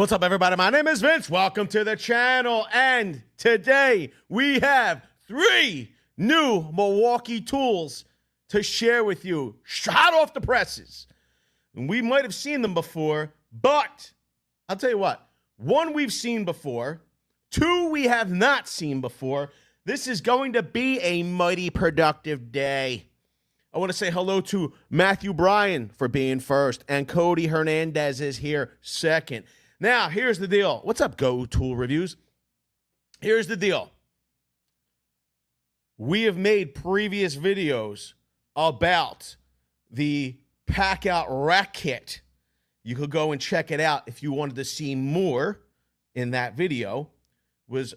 What's up, everybody? My name is Vince. Welcome to the channel. And today we have 3 new Milwaukee tools to share with you, hot off the presses. And we might have seen them before, but I'll tell you what, 1 we've seen before, 2 we have not seen before. This is going to be a mighty productive day. I want to say hello to Matthew Bryan for being first, and Cody Hernandez is here second. Now, here's the deal. What's up, Go Tool Reviews? Here's the deal. We have made previous videos about the Packout Rack Kit. You could go and check it out if you wanted to see more in that video. Was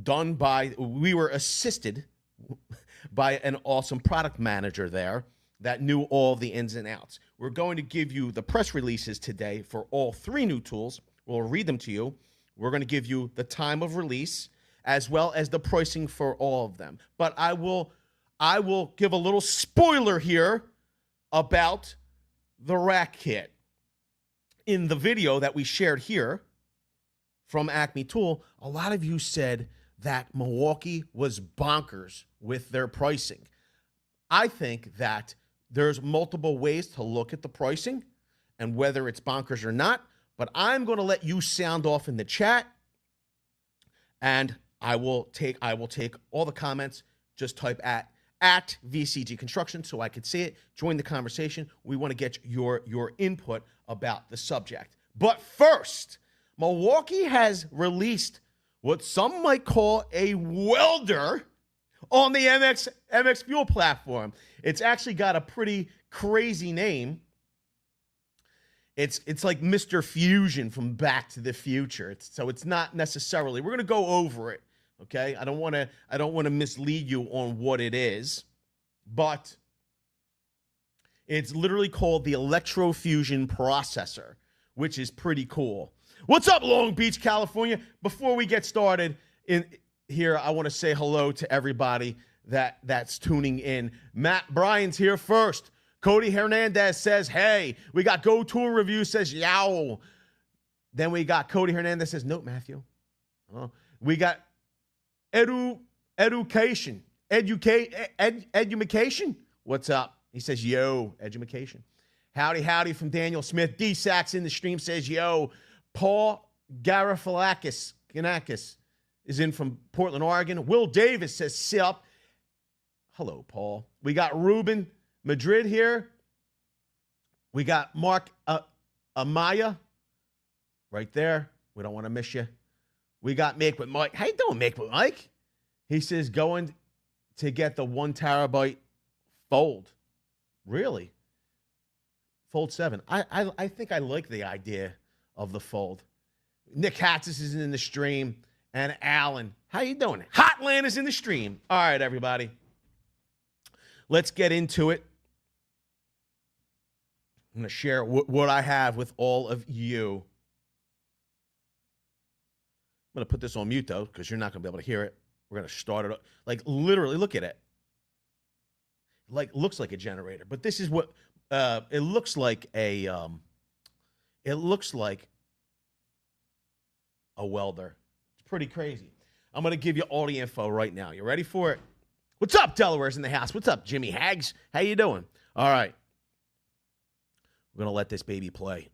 done by, we were assisted by an awesome product manager there that knew all the ins and outs. We're going to give you the press releases today for all 3 new tools. We'll read them to you. We're going to give you the time of release as well as the pricing for all of them. But I will give a little spoiler here about the Rack Kit. In the video that we shared here from Acme Tool, a lot of you said that Milwaukee was bonkers with their pricing. I think that there's multiple ways to look at the pricing and whether it's bonkers or not. But I'm going to let you sound off in the chat, and I will take all the comments. Just type at VCG Construction so I could see it. Join the conversation. We want to get your input about the subject. But first, Milwaukee has released what some might call a welder on the MX FUEL platform. It's actually got a pretty crazy name. It's like Mr. Fusion from Back to the Future. So it's not necessarily. We're going to go over it, okay? I don't want to mislead you on what it is, but it's literally called the Electrofusion Processor, which is pretty cool. What's up, Long Beach, California? Before we get started in here, I want to say hello to everybody that's tuning in. Matt Bryan's here first. Cody Hernandez says, hey. We got Go Tool Review says, yow. Then we got Cody Hernandez says, nope, Matthew. Oh. We got Education. What's up? He says, yo, Education. Howdy from Daniel Smith. D. Sachs in the stream says, yo. Paul Garofalakis is in from Portland, Oregon. Will Davis says, sup. Hello, Paul. We got Ruben Madrid here. We got Mark Amaya right there. We don't want to miss you. We got Make with Mike. How you doing, Make with Mike? He says going to get the 1 terabyte fold. Really? Fold 7. I think I like the idea of the fold. Nick Hatsis is in the stream. And Alan. How you doing? Hotland is in the stream. All right, everybody. Let's get into it. I'm going to share what I have with all of you. I'm going to put this on mute, though, because you're not going to be able to hear it. We're going to start it up. Like, literally, look at it. Like, looks like a generator. But this is what it looks like a welder. It's pretty crazy. I'm going to give you all the info right now. You ready for it? What's up, Delaware's in the house? What's up, Jimmy Hags? How you doing? All right. We're going to let this baby play.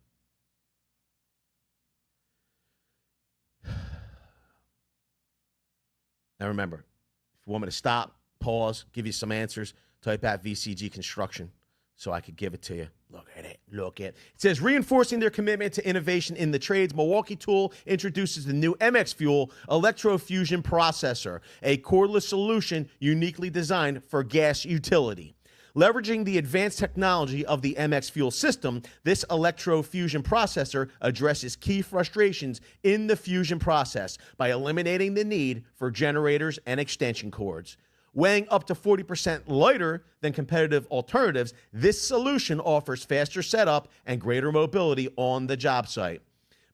Now remember, if you want me to stop, pause, give you some answers, type out VCG Construction so I could give it to you. Look at it. Look at it. It says, reinforcing their commitment to innovation in the trades, Milwaukee Tool introduces the new MX FUEL Electrofusion Processor, a cordless solution uniquely designed for gas utility. Leveraging the advanced technology of the MX FUEL system, this electrofusion processor addresses key frustrations in the fusion process by eliminating the need for generators and extension cords. Weighing up to 40% lighter than competitive alternatives, this solution offers faster setup and greater mobility on the job site.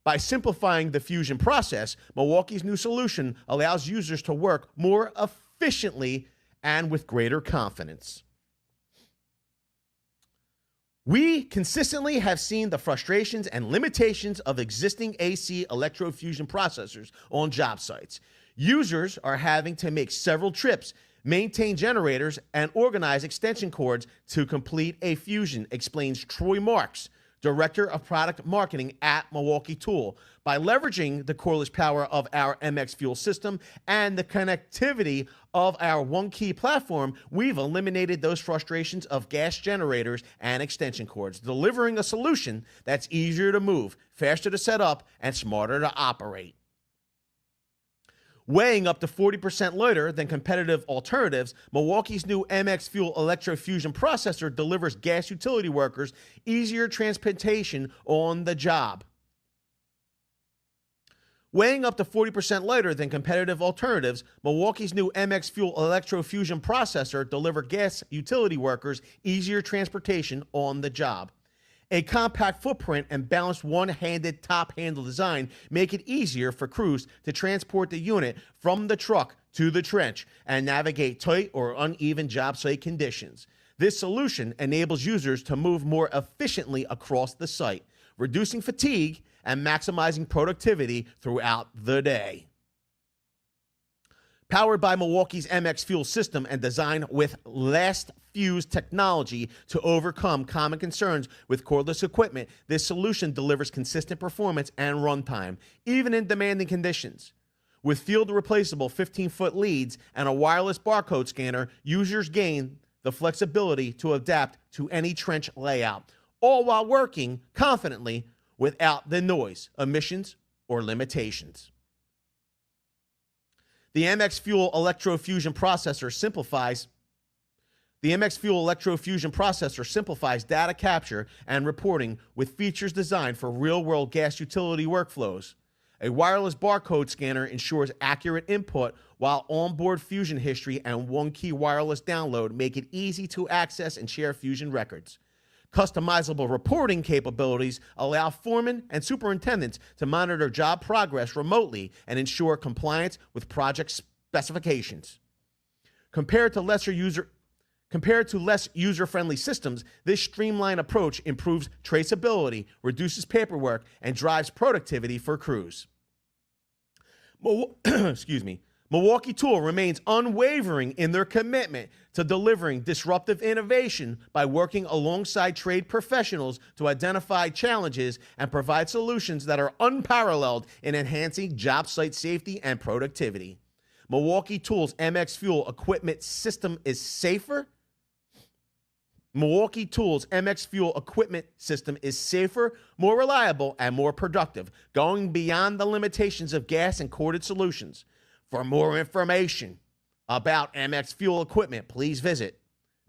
By simplifying the fusion process, Milwaukee's new solution allows users to work more efficiently and with greater confidence. We consistently have seen the frustrations and limitations of existing AC electrofusion processors on job sites. Users are having to make several trips, maintain generators, and organize extension cords to complete a fusion, explains Troy Marks, Director of Product Marketing at Milwaukee Tool. By leveraging the cordless power of our MX FUEL system and the connectivity of our one-key platform, we've eliminated those frustrations of gas generators and extension cords, delivering a solution that's easier to move, faster to set up, and smarter to operate. Weighing up to 40% lighter than competitive alternatives, Milwaukee's new MX FUEL Electrofusion Processor delivers gas utility workers easier transportation on the job. Weighing up to 40% lighter than competitive alternatives, Milwaukee's new MX FUEL Electrofusion Processor delivers gas utility workers easier transportation on the job. A compact footprint and balanced one-handed top handle design make it easier for crews to transport the unit from the truck to the trench and navigate tight or uneven job site conditions. This solution enables users to move more efficiently across the site, reducing fatigue and maximizing productivity throughout the day. Powered by Milwaukee's MX FUEL system and designed with last fuse technology to overcome common concerns with cordless equipment, this solution delivers consistent performance and runtime, even in demanding conditions. With field-replaceable 15-foot leads and a wireless barcode scanner, users gain the flexibility to adapt to any trench layout, all while working confidently without the noise, emissions, or limitations. The MX FUEL Electrofusion Processor simplifies data capture and reporting with features designed for real-world gas utility workflows. A wireless barcode scanner ensures accurate input, while onboard fusion history and one-key wireless download make it easy to access and share fusion records. Customizable reporting capabilities allow foremen and superintendents to monitor job progress remotely and ensure compliance with project specifications. Compared to less user-friendly systems, this streamlined approach improves traceability, reduces paperwork, and drives productivity for crews. Milwaukee Tool remains unwavering in their commitment to delivering disruptive innovation by working alongside trade professionals to identify challenges and provide solutions that are unparalleled in enhancing job site safety and productivity. Milwaukee Tool's MX FUEL equipment system is safer. Milwaukee Tool's MX FUEL equipment system is safer, more reliable, and more productive, going beyond the limitations of gas and corded solutions. For more information about MX FUEL equipment, please visit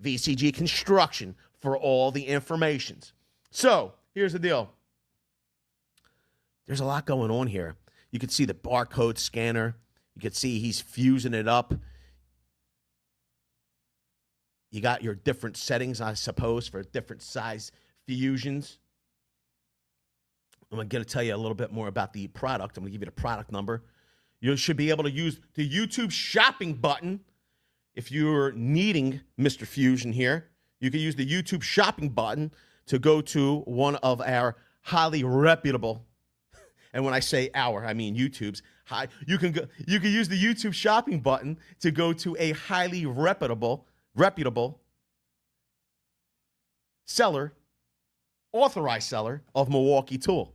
VCG Construction for all the information. So, here's the deal. There's a lot going on here. You can see the barcode scanner. You can see he's fusing it up. You got your different settings, I suppose, for different size fusions. I'm going to tell you a little bit more about the product. I'm going to give you the product number. You should be able to use the YouTube shopping button if you're needing Mr. Fusion here. You can use the YouTube shopping button to go to one of our highly reputable, and when I say our, I mean YouTube's. You can use the YouTube shopping button to go to a highly reputable seller, authorized seller of Milwaukee Tool.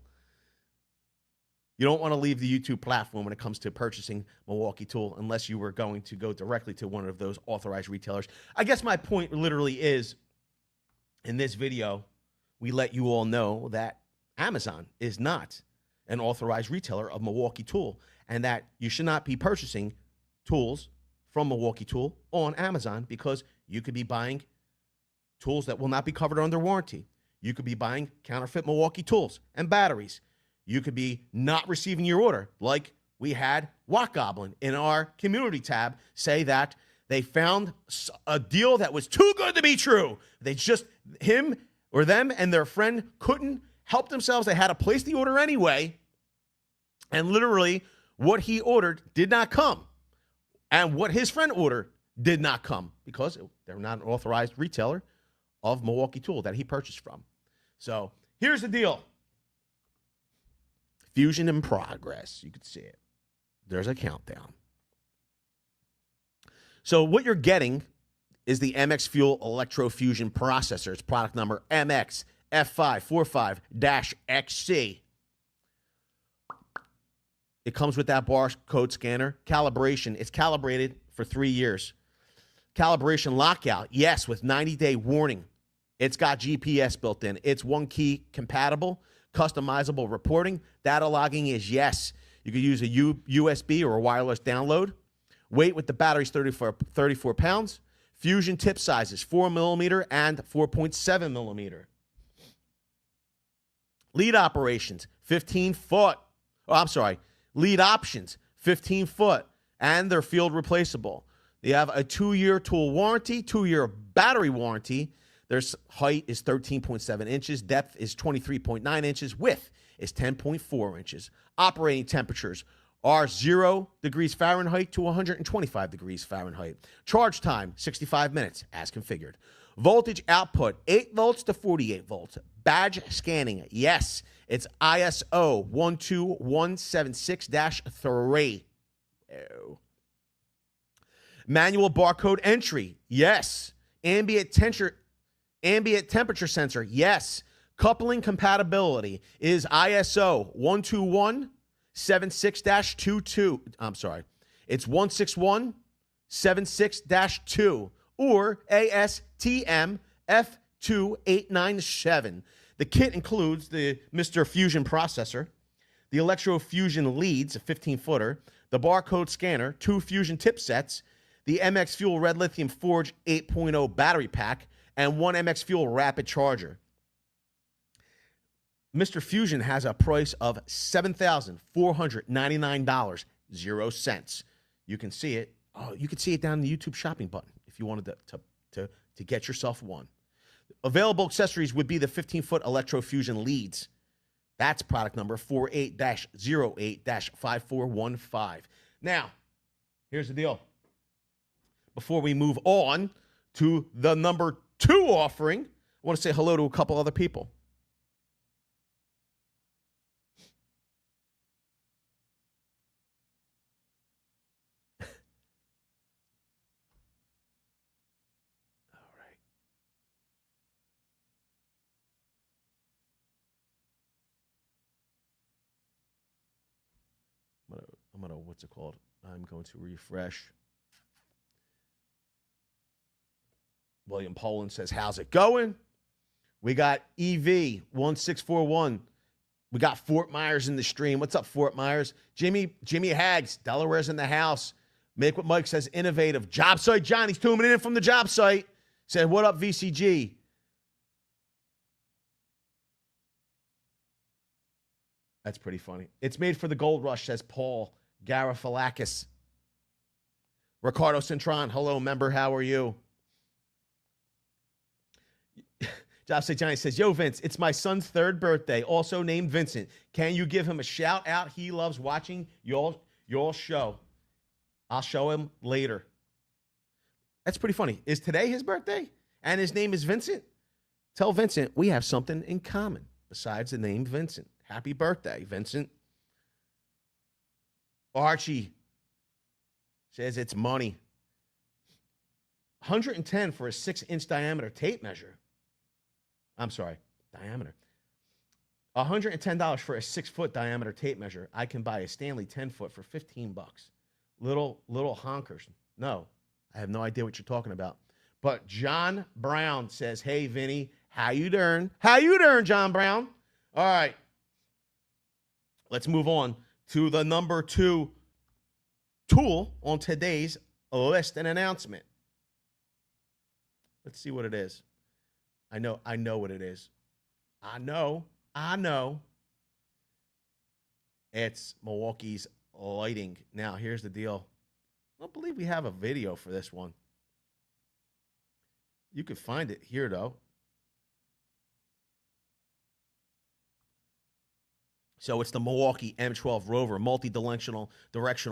You don't want to leave the YouTube platform when it comes to purchasing Milwaukee Tool unless you were going to go directly to one of those authorized retailers. I guess my point literally is, in this video, we let you all know that Amazon is not an authorized retailer of Milwaukee Tool and that you should not be purchasing tools from Milwaukee Tool on Amazon because you could be buying tools that will not be covered under warranty. You could be buying counterfeit Milwaukee tools and batteries. You could be not receiving your order, like we had Watt Goblin in our community tab say that they found a deal that was too good to be true. They just, him or them and their friend couldn't help themselves. They had to place the order anyway. And literally what he ordered did not come. And what his friend ordered did not come because they're not an authorized retailer of Milwaukee Tool that he purchased from. So here's the deal. Fusion in progress. You can see it. There's a countdown. So what you're getting is the MX FUEL Electrofusion Processor. It's product number MX F545-XC. It comes with that barcode scanner. Calibration. It's calibrated for 3 years. Calibration lockout. Yes, with 90-day warning. It's got GPS built in. It's one key compatible. Customizable reporting. Data logging is yes. You could use a USB or a wireless download. Weight with the batteries 34 pounds. Fusion tip sizes 4 millimeter and 4.7 millimeter. Lead operations 15 foot. Oh, I'm sorry. Lead options 15 foot, and they're field replaceable. They have a 2-year tool warranty, 2-year battery warranty. Their height is 13.7 inches. Depth is 23.9 inches. Width is 10.4 inches. Operating temperatures are 0 degrees Fahrenheit to 125 degrees Fahrenheit. Charge time, 65 minutes, as configured. Voltage output, 8 volts to 48 volts. Badge scanning, yes, it's ISO 12176-3. Oh. Manual barcode entry, yes. Ambient temperature sensor, yes. Coupling compatibility is ISO 12176-22. I'm sorry. It's 16176-2 or ASTM F2897. The kit includes the Mr. Fusion processor, the Electrofusion leads, a 15-footer, the barcode scanner, 2 Fusion tip sets, the MX FUEL Red Lithium Forge 8.0 battery pack, and 1 MX FUEL rapid charger. Mr. Fusion has a price of $7,499, 0 cents. You can see it. Oh, you can see it down in the YouTube shopping button if you wanted to get yourself one. Available accessories would be the 15-foot Electrofusion leads. That's product number 48-08-5415. Now, here's the deal. Before we move on to the number 2 offering, I want to say hello to a couple other people. What's it called? I'm going to refresh. William Poland says, how's it going? We got EV1641. We got Fort Myers in the stream. What's up, Fort Myers? Jimmy Hags, Delaware's in the house. Make What Mike says, innovative. Job site Johnny's tuning in from the job site. Said, what up, VCG? That's pretty funny. It's made for the gold rush, says Paul Garofalakis. Ricardo Centron, hello, member. How are you? Job Site Johnny says, yo, Vince, it's my son's 3rd birthday, also named Vincent. Can you give him a shout out? He loves watching your show. I'll show him later. That's pretty funny. Is today his birthday? And his name is Vincent? Tell Vincent we have something in common besides the name Vincent. Happy birthday, Vincent. Archie says it's money. 110 for a 6-inch diameter tape measure. I'm sorry, diameter. $110 for a 6-foot diameter tape measure. I can buy a Stanley 10-foot for $15. Little honkers. No, I have no idea what you're talking about. But John Brown says, hey, Vinny, how you doing? How you doing, John Brown? All right. Let's move on to the number 2 tool on today's list and announcement. Let's see what it is. I know what it is. I know. It's Milwaukee's lighting. Now, here's the deal. I don't believe we have a video for this one. You could find it here, though. So it's the Milwaukee M12 ROVER multi-directional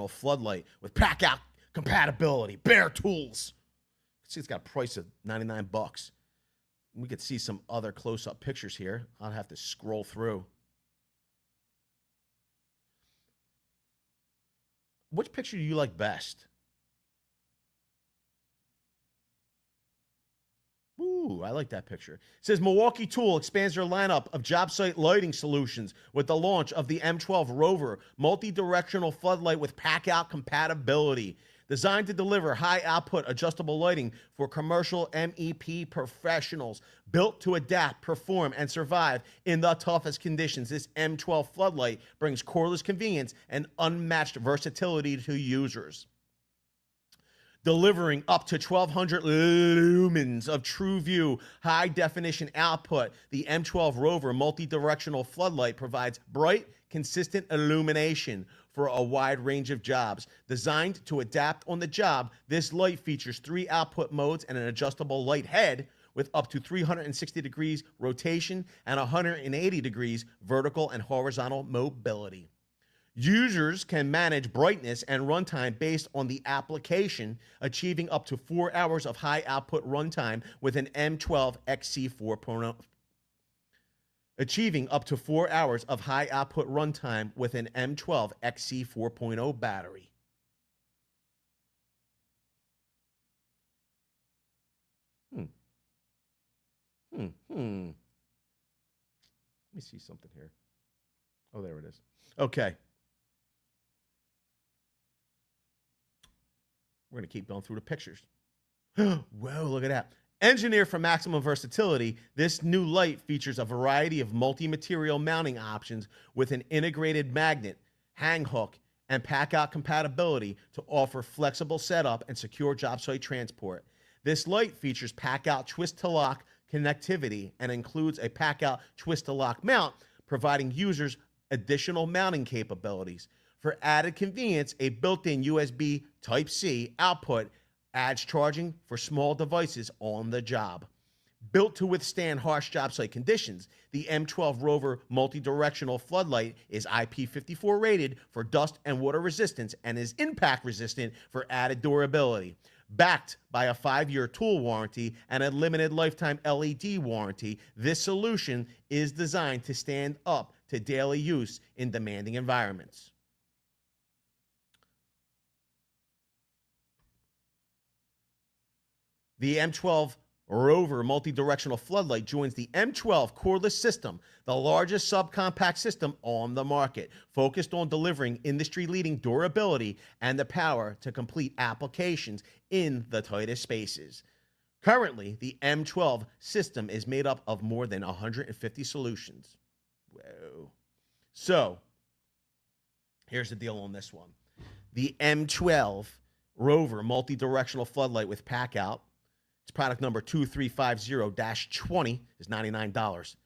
floodlight with Packout compatibility, bare tools. See, it's got a price of $99. We could see some other close-up pictures here. I'll have to scroll through. Which picture do you like best? Ooh, I like that picture. It says Milwaukee Tool expands their lineup of job site lighting solutions with the launch of the M12 ROVER multi-directional floodlight with Packout compatibility. Designed to deliver high output adjustable lighting for commercial MEP professionals. Built to adapt, perform, and survive in the toughest conditions, this M12 floodlight brings cordless convenience and unmatched versatility to users. Delivering up to 1,200 lumens of true view high definition output, the M12 ROVER multi-directional floodlight provides bright, consistent illumination for a wide range of jobs. Designed to adapt on the job, this light features 3 output modes and an adjustable light head with up to 360 degrees rotation and 180 degrees vertical and horizontal mobility. Users can manage brightness and runtime based on the application, achieving up to 4 hours of high output runtime with an M12 XC 4.0. Achieving up to 4 hours of high output runtime with an M12 XC 4.0 battery. Let me see something here. Oh, there it is. Okay. We're going to keep going through the pictures. Whoa, look at that. Engineered for maximum versatility, this new light features a variety of multi-material mounting options with an integrated magnet, hang hook, and Packout compatibility to offer flexible setup and secure job site transport. This light features Packout twist-to-lock connectivity and includes a Packout twist-to-lock mount, providing users additional mounting capabilities. For added convenience, a built-in USB Type-C output adds charging for small devices on the job. Built to withstand harsh job site conditions, the M12 ROVER multi-directional floodlight is IP54 rated for dust and water resistance and is impact resistant for added durability. Backed by a 5-year tool warranty and a limited lifetime LED warranty, this solution is designed to stand up to daily use in demanding environments. The M12 ROVER multi-directional floodlight joins the M12 cordless system, the largest subcompact system on the market, focused on delivering industry-leading durability and the power to complete applications in the tightest spaces. Currently, the M12 system is made up of more than 150 solutions. Whoa. So, here's the deal on this one. The M12 ROVER multi-directional floodlight with Packout, it's product number 2350-20, is $99.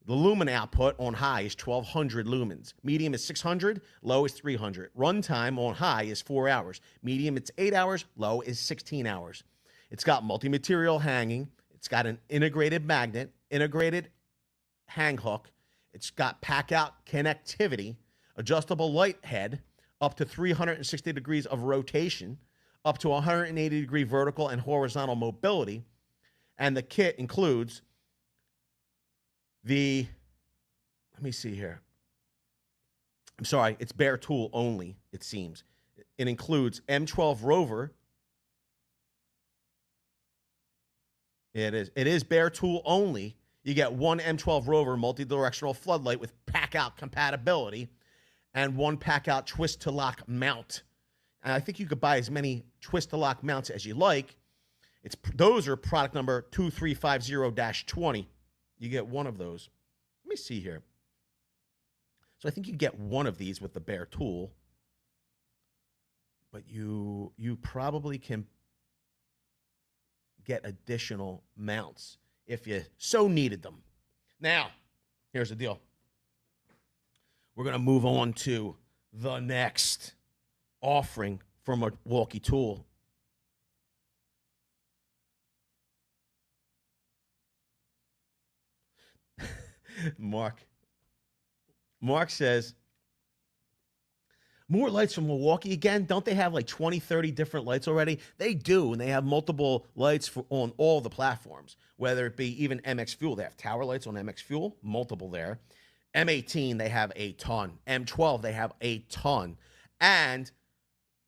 The lumen output on high is 1,200 lumens. Medium is 600, low is 300. Runtime on high is 4 hours. Medium, it's 8 hours. Low is 16 hours. It's got multi-material hanging. It's got an integrated magnet, integrated hang hook. It's got Packout connectivity, adjustable light head, up to 360 degrees of rotation, up to 180 degree vertical and horizontal mobility. And the kit includes the, let me see here. I'm sorry, it's bare tool only, it seems. It includes M12 ROVER. It is bare tool only. You get one M12 ROVER multi-directional floodlight with Packout compatibility and one Packout twist-to-lock mount. And I think you could buy as many twist-to-lock mounts as you like. Those are product number 2350-20. You get one of those. Let me see here. So I think you get one of these with the bare tool. But you probably can get additional mounts if you so needed them. Now, here's the deal. We're going to move on to the next offering from a Milwaukee Tool. Mark says, More lights from Milwaukee again. Don't they have like 20, 30 different lights already? They do, and they have multiple lights on all the platforms, whether it be even MX Fuel. They have tower lights on MX Fuel, multiple there. M18, they have a ton. M12, they have a ton. And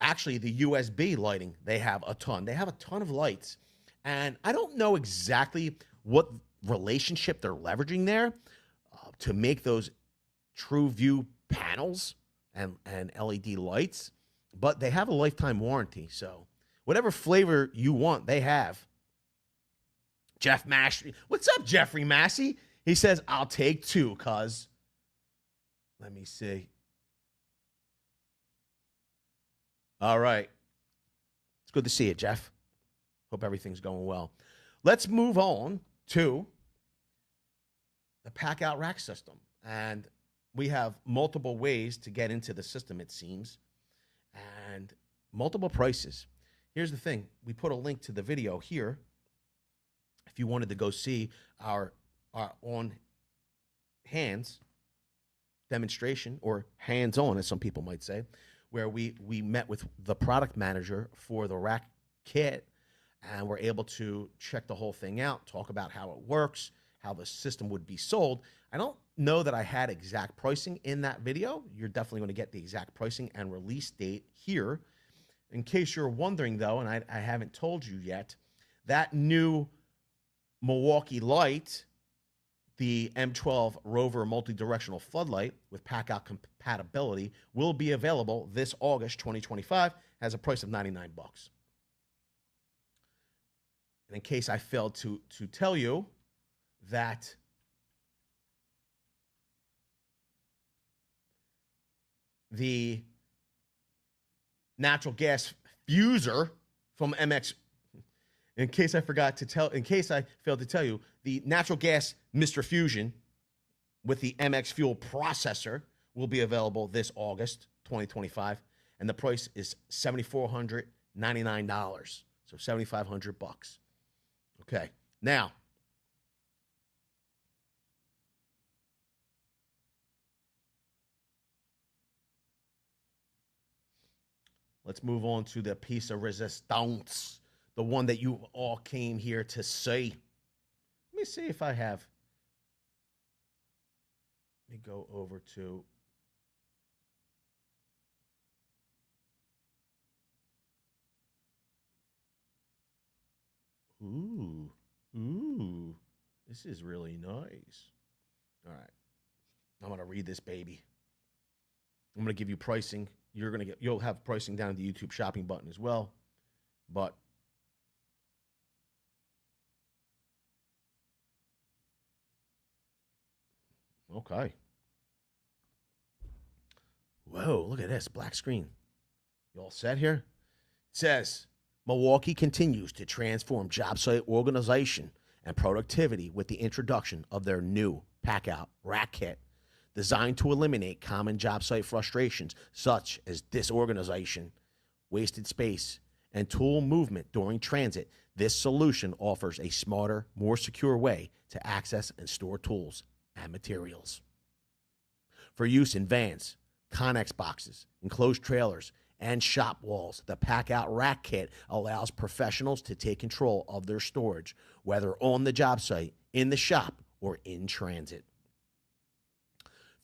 actually, the USB lighting, they have a ton. They have a ton of lights. And I don't know exactly what relationship they're leveraging there to make those true view panels and LED lights, but they have a lifetime warranty. So whatever flavor you want, they have. Jeff Massey. What's up, Jeffrey Massey? He says, I'll take two, cuz. Let me see. All right. It's good to see you, Jeff. Hope everything's going well. Let's move on to the Packout Rack system. And we have multiple ways to get into the system, it seems, and multiple prices. Here's the thing. We put a link to the video here if you wanted to go see our on hands demonstration, or hands-on, as some people might say, where we met with the product manager for the rack kit, and we're able to check the whole thing out, talk about how it works, how the system would be sold. I don't know that I had exact pricing in that video. You're definitely going to get the exact pricing and release date here. In case you're wondering, though, and I haven't told you yet, that new Milwaukee light, the M12 ROVER multi-directional floodlight with Packout compatibility, will be available this August 2025, has a price of $99. And in case I failed to tell you that the natural gas fuser from MX, in case I failed to tell you, the natural gas Mr. Fusion with the MX FUEL processor will be available this August 2025, and the price is $7,499, so $7,500. Okay, now let's move on to the piece of resistance, the one that you all came here to see. Let me see if I have. Let me go over to. Ooh, this is really nice. All right, I'm gonna read this baby. I'm gonna give you pricing. You'll have pricing down in the YouTube shopping button as well, but okay. Whoa, look at this black screen. You all set here? It says Milwaukee continues to transform job site organization and productivity with the introduction of their new Packout Rack Kit, designed to eliminate common job site frustrations such as disorganization, wasted space, and tool movement during transit. This solution offers a smarter, more secure way to access and store tools and materials. For use in vans, Connex boxes, enclosed trailers, and shop walls, the Packout Rack Kit allows professionals to take control of their storage, whether on the job site, in the shop, or in transit.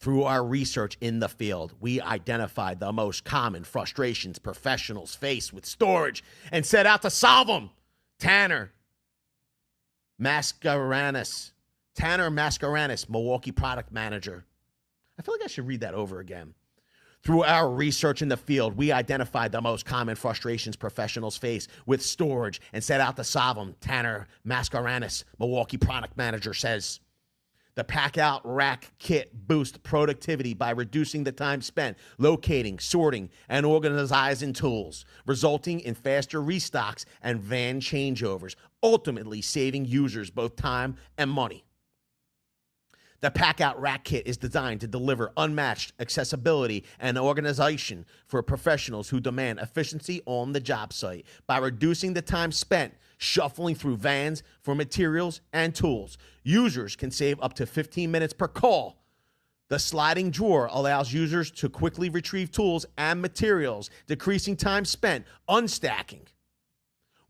Through our research in the field, we identified the most common frustrations professionals face with storage and set out to solve them. Tanner Mascarenas, Milwaukee product manager. I feel like I should read that over again. Through our research in the field, we identified the most common frustrations professionals face with storage and set out to solve them. Tanner Mascarenas, Milwaukee product manager, says, the Packout Rack Kit boosts productivity by reducing the time spent locating, sorting, and organizing tools, resulting in faster restocks and van changeovers, ultimately saving users both time and money. The Packout Rack Kit is designed to deliver unmatched accessibility and organization for professionals who demand efficiency on the job site. By reducing the time spent shuffling through vans for materials and tools, users can save up to 15 minutes per call The sliding drawer allows users to quickly retrieve tools and materials, decreasing time spent unstacking.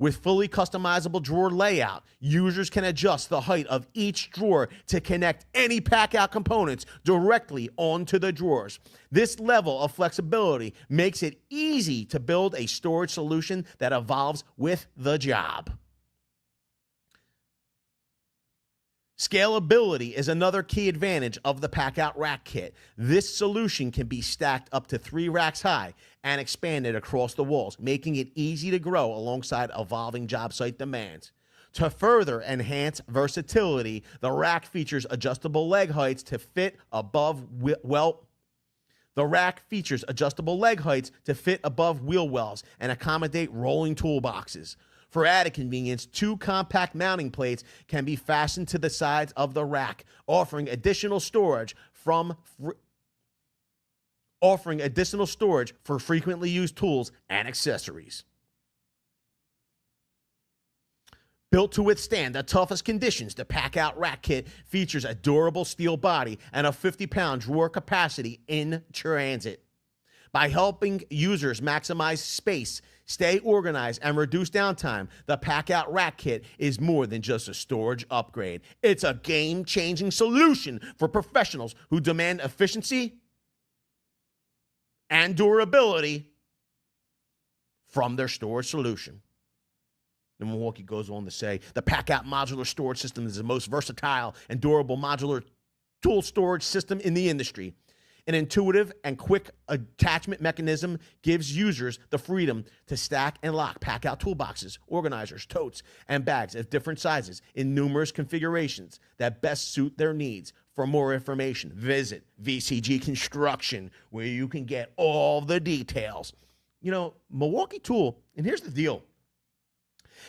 With fully customizable drawer layout, users can adjust the height of each drawer to connect any Packout components directly onto the drawers. This level of flexibility makes it easy to build a storage solution that evolves with the job. Scalability is another key advantage of the Packout Rack Kit. This solution can be stacked up to 3 racks high and expanded across the walls, making it easy to grow alongside evolving job site demands. To further enhance versatility, the rack features adjustable leg heights to fit above wheel wells and accommodate rolling toolboxes. For added convenience, 2 compact mounting plates can be fastened to the sides of the rack, offering additional storage for frequently used tools and accessories. Built to withstand the toughest conditions, the Packout Rack Kit features a durable steel body and a 50-pound drawer capacity in transit. By helping users maximize space, stay organized, and reduce downtime, the Packout Rack Kit is more than just a storage upgrade. It's a game-changing solution for professionals who demand efficiency and durability from their storage solution. The Milwaukee goes on to say, the Packout modular storage system is the most versatile and durable modular tool storage system in the industry. An intuitive and quick attachment mechanism gives users the freedom to stack and lock Packout toolboxes, organizers, totes, and bags of different sizes in numerous configurations that best suit their needs. For more information, visit VCG Construction, where you can get all the details. You know, Milwaukee Tool, and here's the deal.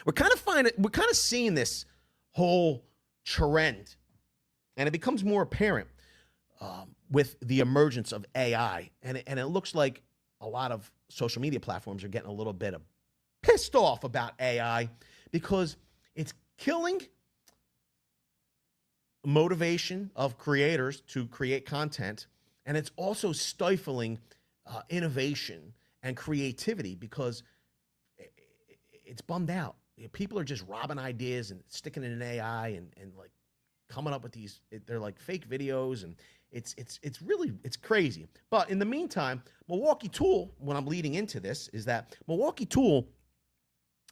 We're kind of seeing this whole trend, and it becomes more apparent with the emergence of AI. And it looks like a lot of social media platforms are getting a little bit pissed off about AI because it's killing motivation of creators to create content, and it's also stifling innovation and creativity because it's bummed out. People are just robbing ideas and sticking it in AI and like coming up with these, they're like fake videos, and it's really crazy. But in the meantime, Milwaukee Tool, when I'm leading into this, is that Milwaukee Tool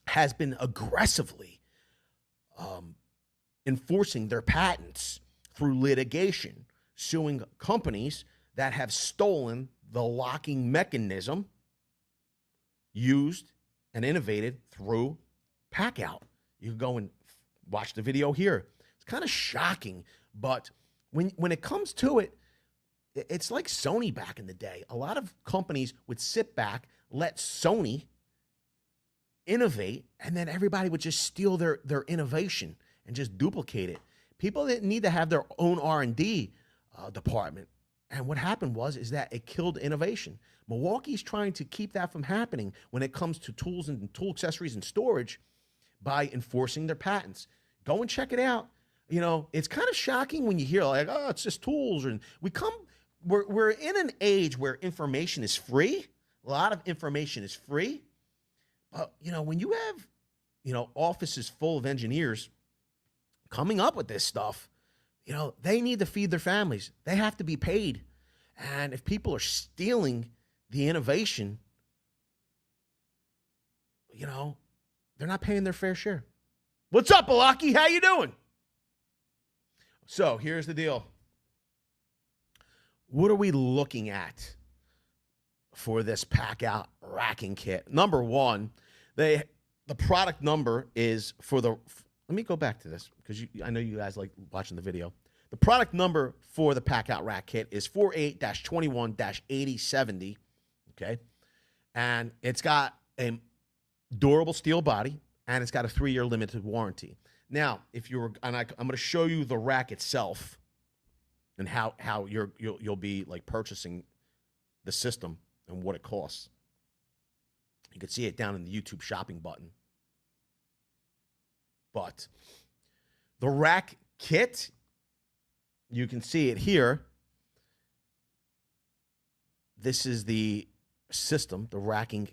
has been aggressively enforcing their patents through litigation, suing companies that have stolen the locking mechanism used and innovated through Packout. You can go and watch the video here. It's kind of shocking, but when it comes to it, it's like Sony back in the day. A lot of companies would sit back, let Sony innovate, and then everybody would just steal their innovation and just duplicate it. People didn't need to have their own R&D department. And what happened is that it killed innovation. Milwaukee's trying to keep that from happening when it comes to tools and tool accessories and storage by enforcing their patents. Go and check it out. You know, it's kind of shocking when you hear like, oh, it's just tools. And we're in an age where information is free. A lot of information is free. But, you know, when you have, you know, offices full of engineers coming up with this stuff, you know, they need to feed their families. They have to be paid. And if people are stealing the innovation, you know, they're not paying their fair share. What's up, Milwaukee? How you doing? So here's the deal. What are we looking at for this Packout racking kit? Number one, the product number is for the, let me go back to this because I know you guys like watching the video. The product number for the Packout Rack Kit is 48-21-8070, okay? And it's got a durable steel body, and it's got a 3-year limited warranty. Now, if you were, and I'm going to show you the rack itself and how you'll be like purchasing the system and what it costs. You can see it down in the YouTube shopping button. But the rack kit, you can see it here. this is the system, the racking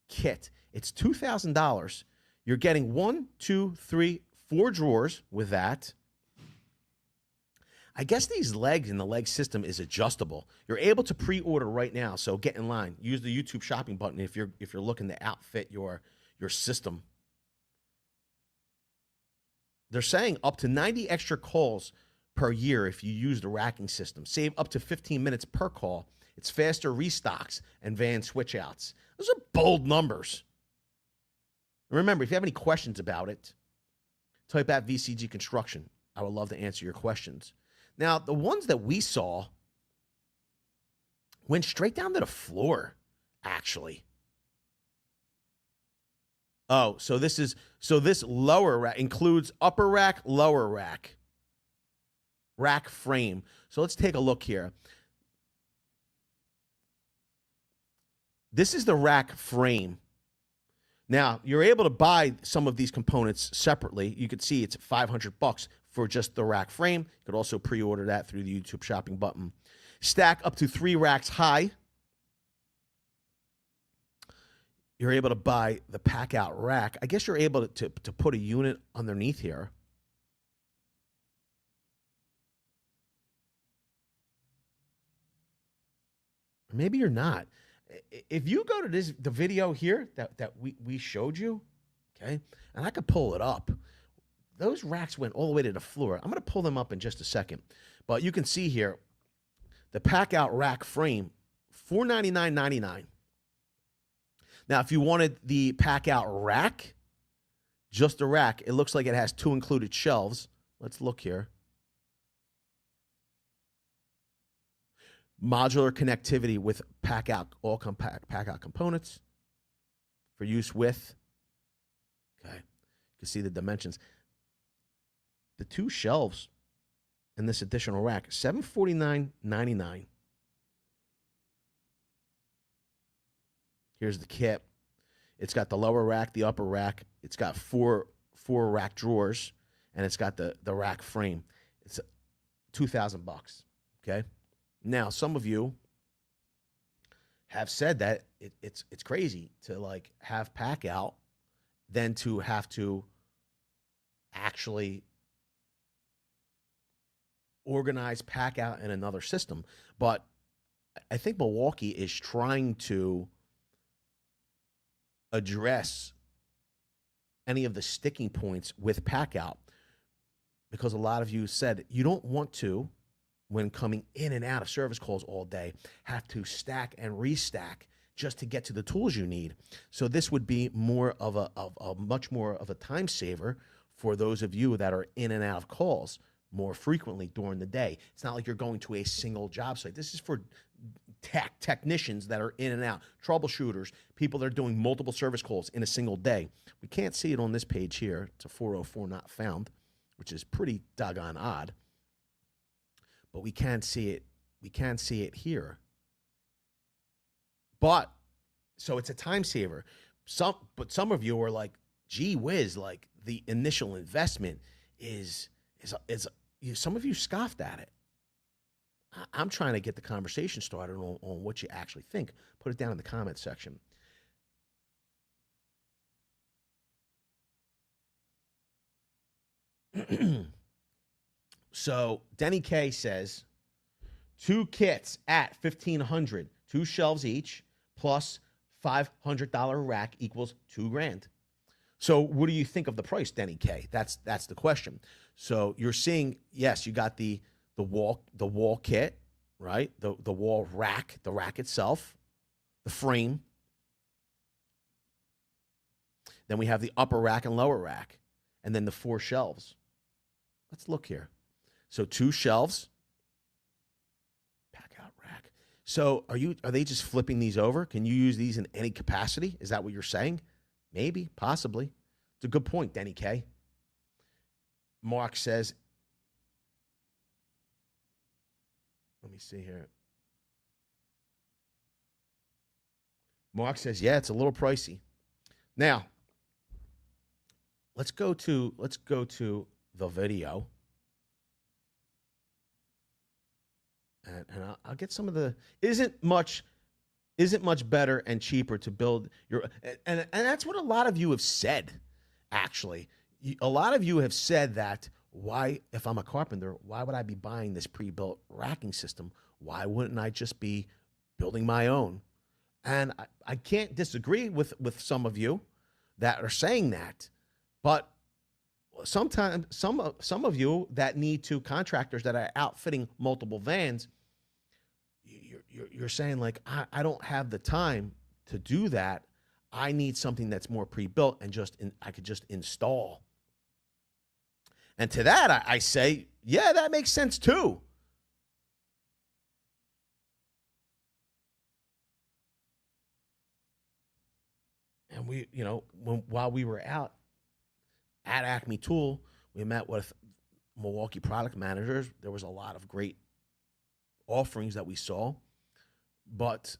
kit. It's $2,000. You're getting 1, 2, 3, 4 drawers with that. I guess these legs in the leg system is adjustable. You're able to pre-order right now, so get in line. Use the YouTube shopping button if you're looking to outfit your system. They're saying up to 90 extra calls per year if you use the racking system. Save up to 15 minutes per call. It's faster restocks and van switch outs. Those are bold numbers. Remember, if you have any questions about it, type at VCG Construction. I would love to answer your questions. Now, the ones that we saw went straight down to the floor, actually. Oh, so this lower rack includes upper rack, lower rack, rack frame. So let's take a look here. This is the rack frame. Now, you're able to buy some of these components separately. You can see it's $500 for just the rack frame. You could also pre-order that through the YouTube shopping button. Stack up to 3 racks high. You're able to buy the Packout Rack. I guess you're able to put a unit underneath here. Or maybe you're not. If you go to the video here that we showed you, okay, and I could pull it up. Those racks went all the way to the floor. I'm going to pull them up in just a second. But you can see here, the Packout Rack frame, $499.99. Now, if you wanted the Packout Rack, just a rack, it looks like it has 2 included shelves. Let's look here. Modular connectivity with Packout, all compact Packout components for use with. Okay, you can see the dimensions. The 2 shelves in this additional rack, $749.99. Here's the kit. It's got the lower rack, the upper rack. It's got four rack drawers, and it's got the rack frame. It's $2,000. Okay. Now, some of you have said that it's crazy to like have Packout, then to have to actually organize Packout in another system. But I think Milwaukee is trying to address any of the sticking points with Packout, because a lot of you said you don't want to, when coming in and out of service calls all day, have to stack and restack just to get to the tools you need. So this would be more of a much more of a time saver for those of you that are in and out of calls more frequently during the day. It's not like you're going to a single job site. This is for technicians that are in and out, troubleshooters, people that are doing multiple service calls in a single day. We can't see it on this page here. It's a 404 not found, which is pretty doggone odd. But we can see it. We can see it here. But so it's a time saver. But some of you are like, gee whiz, like the initial investment is some of you scoffed at it. I'm trying to get the conversation started on what you actually think. Put it down in the comment section. So Denny K says 2 kits at $1,500, 2 shelves each, plus $500 rack equals $2,000. So what do you think of the price, Denny K? That's the question. So you're seeing, yes, you got the wall kit, right? The wall rack, the rack itself, the frame. Then we have the upper rack and lower rack, and then the 4 shelves. Let's look here. So 2 shelves, Packout rack. So are they just flipping these over? Can you use these in any capacity? Is that what you're saying? Maybe, possibly. It's a good point, Denny K. Mark says, let me see here. Mark says, yeah, it's a little pricey. Now, let's go to the video. And I'll get some of the, isn't much isn't much better and cheaper to build your, and that's what a lot of you have said, actually. A lot of you have said that, why, if I'm a carpenter, why would I be buying this pre-built racking system? Why wouldn't I just be building my own? And I can't disagree with some of you that are saying that, but sometimes some of you that need to, contractors that are outfitting multiple vans, you're saying like, I don't have the time to do that. I need something that's more pre-built and I could just install. And to that, I say, yeah, that makes sense too. And we, while we were out at Acme Tool, we met with Milwaukee product managers. There was a lot of great offerings that we saw, but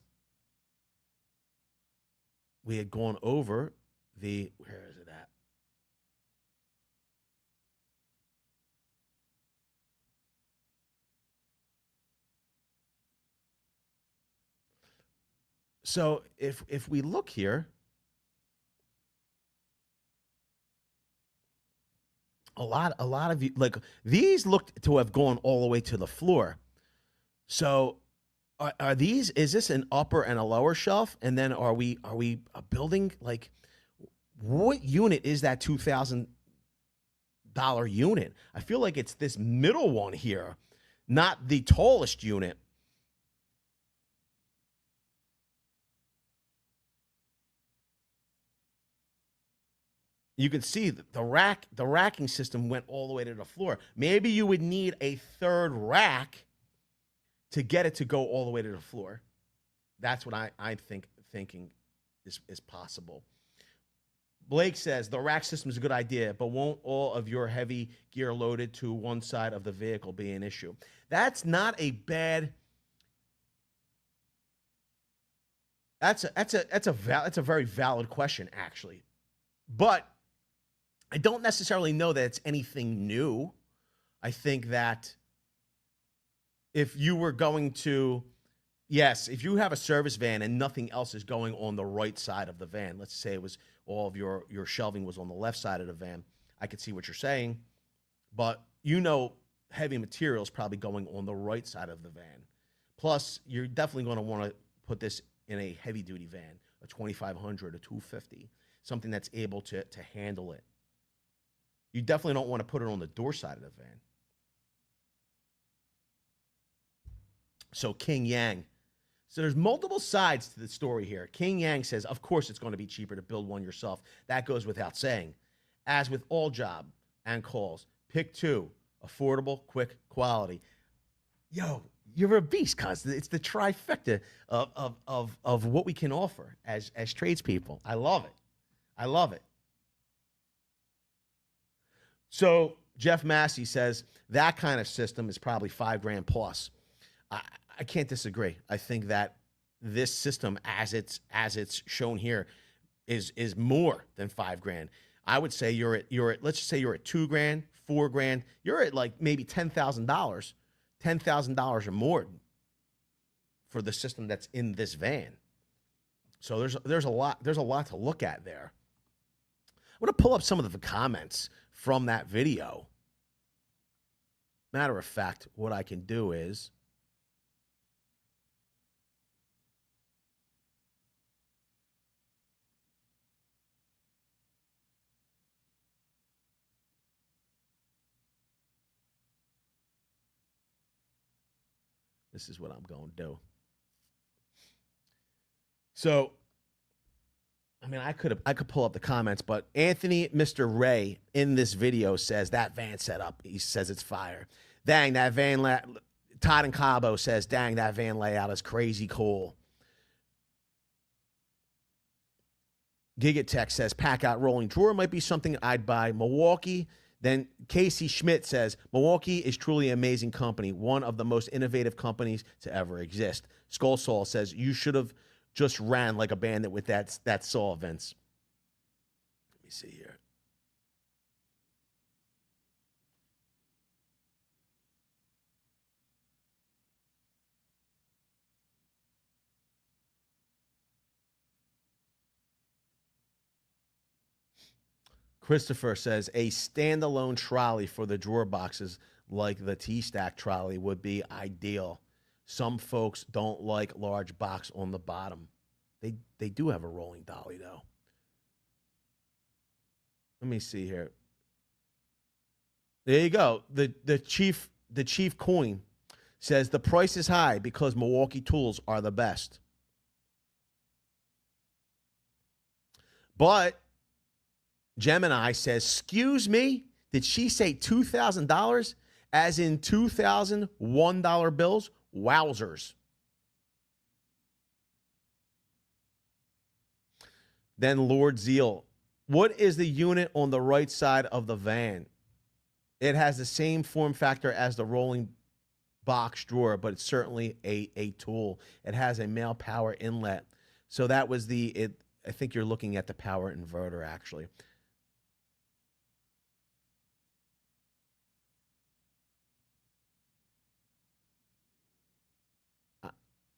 we had gone over where is it at? So if we look here, a lot of you, like, these looked to have gone all the way to the floor. So are these, is this an upper and a lower shelf? And then are we building, like, what unit is that $2,000 unit? I feel like it's this middle one here, not the tallest unit. You can see the racking system went all the way to the floor. Maybe you would need a third rack to get it to go all the way to the floor. That's what I'm thinking is possible. Blake says the rack system is a good idea, but won't all of your heavy gear loaded to one side of the vehicle be an issue? That's not a bad. That's a very valid question, actually, but I don't necessarily know that it's anything new. I think that if you were going to, yes, if you have a service van and nothing else is going on the right side of the van, let's say it was all of your shelving was on the left side of the van, I could see what you're saying, but heavy materials probably going on the right side of the van. Plus, you're definitely going to want to put this in a heavy duty van, a 2500, a 250, something that's able to handle it. You definitely don't want to put it on the door side of the van. So King Yang. So there's multiple sides to the story here. King Yang says, of course it's going to be cheaper to build one yourself. That goes without saying. As with all job and calls, pick two: affordable, quick, quality. Yo, you're a beast, cuz it's the trifecta of what we can offer as tradespeople. I love it. I love it. So Jeff Massey says that kind of system is probably $5,000 plus. I can't disagree. I think that this system, as it's shown here, is more than $5,000. I would say you're at let's just say you're at $2,000, $4,000. You're at like maybe $10,000 or more for the system that's in this van. So there's a lot to look at there. I'm gonna pull up some of the comments from that video. Matter of fact, what I can do is this is what I'm going to do. So, I mean, I could pull up the comments, but Anthony, Mr. Ray, in this video says that van setup, he says it's fire. Dang, that van, Todd and Cabo says, dang, that van layout is crazy cool. Gigatech says, Packout rolling drawer might be something I'd buy. Milwaukee. Then Casey Schmidt says, Milwaukee is truly an amazing company, one of the most innovative companies to ever exist. Skull Soul says, you should have just ran like a bandit with that saw, Vince. Let me see here. Christopher says a standalone trolley for the drawer boxes like the T-Stack trolley would be ideal. Some folks don't like large box on the bottom. They do have a rolling dolly, though. Let me see here. There you go. The chief coin says the price is high because Milwaukee tools are the best. But Gemini says, excuse me, did she say $2,000 as in $2,001 bills? Wowzers. Then Lord Zeal, what is the unit on the right side of the van? It has the same form factor as the rolling box drawer, but it's certainly a tool. It has a male power inlet. So that was I think you're looking at the power inverter, actually.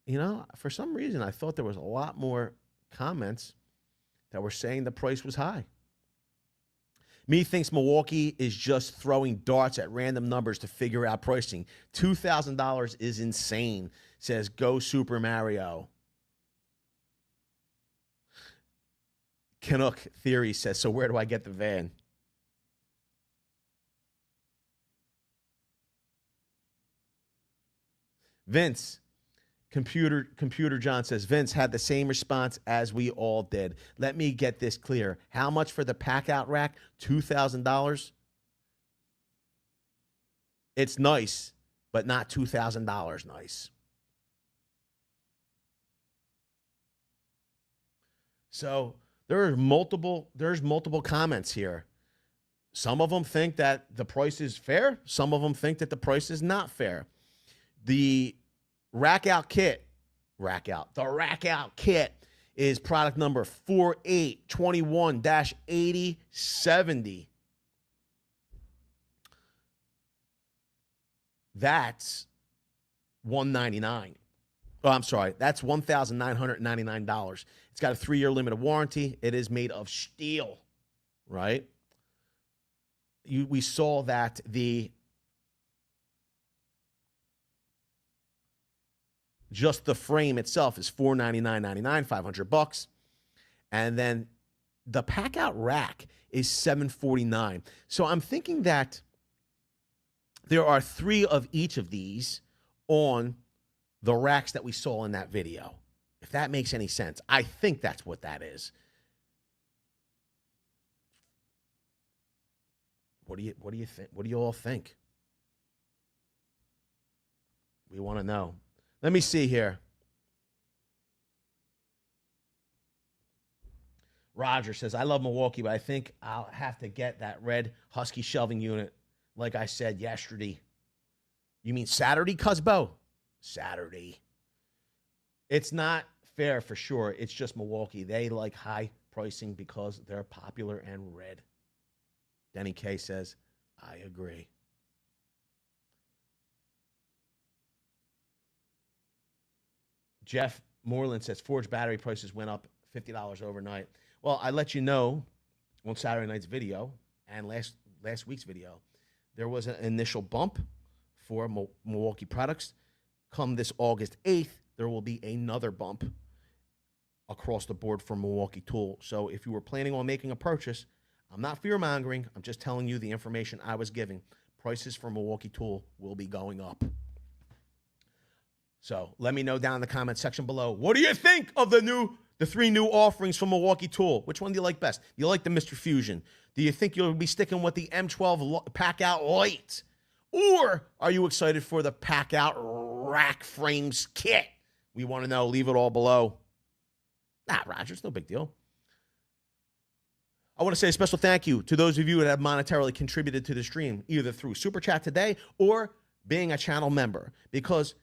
You know, for some reason, I thought there was a lot more comments that were saying the price was high. Me thinks Milwaukee is just throwing darts at random numbers to figure out pricing. $2,000 is insane, says Go Super Mario. Canuck Theory says, so where do I get the van? Vince, Computer John says, Vince had the same response as we all did. Let me get this clear. How much for the Packout Rack? $2,000? It's nice, but not $2,000 nice. So there's multiple comments here. Some of them think that the price is fair. Some of them think that the price is not fair. The Rack Out Kit is product number 4821-8070. That's $199. Oh, I'm sorry. That's $1,999. It's got a 3-year limited warranty. It is made of steel, right? We saw that just the frame itself is $499.99, $500. And then the Packout Rack is $749. So I'm thinking that there are 3 of each of these on the racks that we saw in that video. If that makes any sense. I think that's what that is. What do you think? What do you all think? We want to know. Let me see here. Roger says, I love Milwaukee, but I think I'll have to get that red Husky shelving unit like I said yesterday. You mean Saturday, Cusbo? Saturday. It's not fair for sure. It's just Milwaukee. They like high pricing because they're popular and red. Denny K says, I agree. Jeff Moreland says Forge battery prices went up $50 overnight. Well, I let you know on Saturday night's video and last week's video, there was an initial bump for Milwaukee products. Come this August 8th, there will be another bump across the board for Milwaukee Tool. So if you were planning on making a purchase, I'm not fear-mongering. I'm just telling you the information I was giving. Prices for Milwaukee Tool will be going up. So let me know down in the comment section below. What do you think of the 3 new offerings from Milwaukee Tool? Which one do you like best? Do you like the Mr. Fusion? Do you think you'll be sticking with the M12 Packout Lite? Or are you excited for the Packout Rack Frames Kit? We want to know. Leave it all below. Roger, it's no big deal. I want to say a special thank you to those of you that have monetarily contributed to the stream, either through Super Chat today or being a channel member, because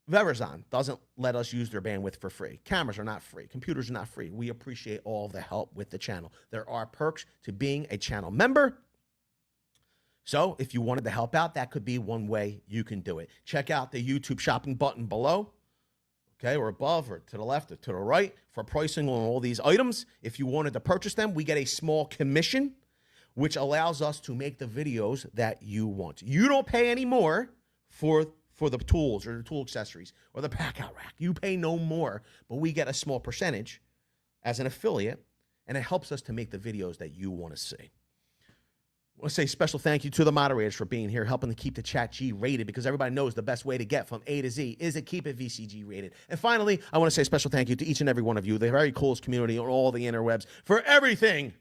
Verizon doesn't let us use their bandwidth for free. Cameras are not free. Computers are not free. We appreciate all the help with the channel. There are perks to being a channel member. So if you wanted to help out, that could be one way you can do it. Check out the YouTube shopping button below, okay, or above, or to the left, or to the right for pricing on all these items. If you wanted to purchase them, we get a small commission. which allows us to make the videos that you want. You don't pay any more for the tools or the tool accessories or the Packout Rack. You pay no more, but we get a small percentage as an affiliate, and it helps us to make the videos that you want to see. I want to say special thank you to the moderators for being here, helping to keep the chat G rated, because everybody knows the best way to get from A to Z is to keep it VCG rated. And finally, I want to say special thank you to each and every one of you, the very coolest community on all the interwebs, for everything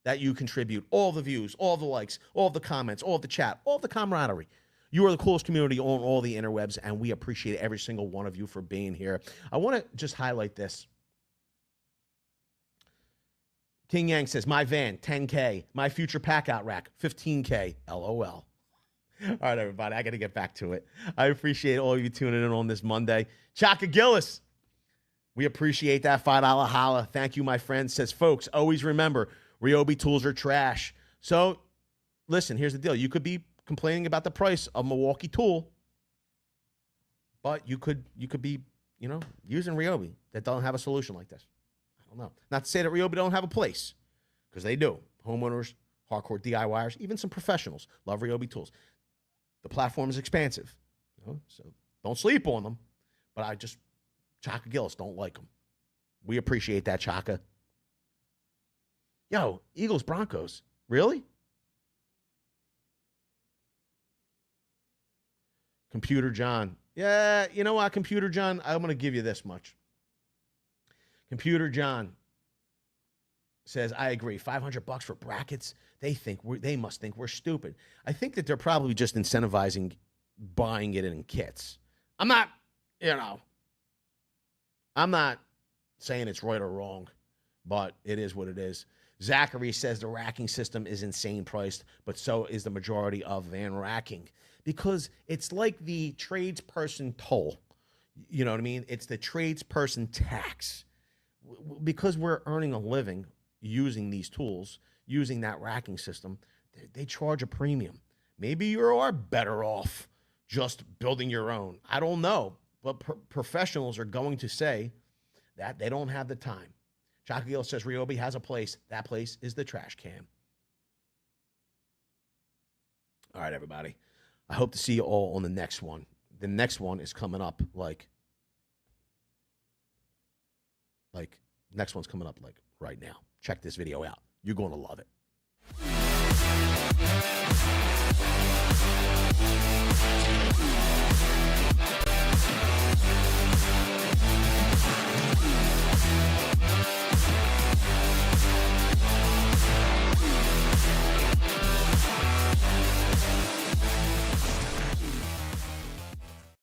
that you contribute, all the views, all the likes, all the comments, all the chat, all the camaraderie. You are the coolest community on all the interwebs, and we appreciate every single one of you for being here. I want to just highlight this. King Yang says, my van, 10K. My future Packout Rack, 15K. LOL. All right, everybody, I got to get back to it. I appreciate all of you tuning in on this Monday. Chaka Gillis, we appreciate that $5 holla. Thank you, my friend. Says, folks, always remember, Ryobi tools are trash. So, listen, here's the deal. You could be complaining about the price of Milwaukee tool, but you could be, using Ryobi that don't have a solution like this. I don't know. Not to say that Ryobi don't have a place, because they do. Homeowners, hardcore DIYers, even some professionals love Ryobi tools. The platform is expansive, so don't sleep on them. But Chaka Gillis don't like them. We appreciate that, Chaka. Yo, Eagles, Broncos. Really? Computer John. Yeah, you know what, Computer John? I'm going to give you this much. Computer John says, I agree. $500 for brackets. They must think we're stupid. I think that they're probably just incentivizing buying it in kits. I'm not saying it's right or wrong, but it is what it is. Zachary says the racking system is insane priced, but so is the majority of van racking, because it's like the tradesperson toll. You know what I mean? It's the tradesperson tax. Because we're earning a living using these tools, using that racking system, they charge a premium. Maybe you are better off just building your own. I don't know, but professionals are going to say that they don't have the time. Chaka Gill says Ryobi has a place. That place is the trash can. All right, everybody. I hope to see you all on the next one. The next one is coming up next one's coming up right now. Check this video out. You're going to love it.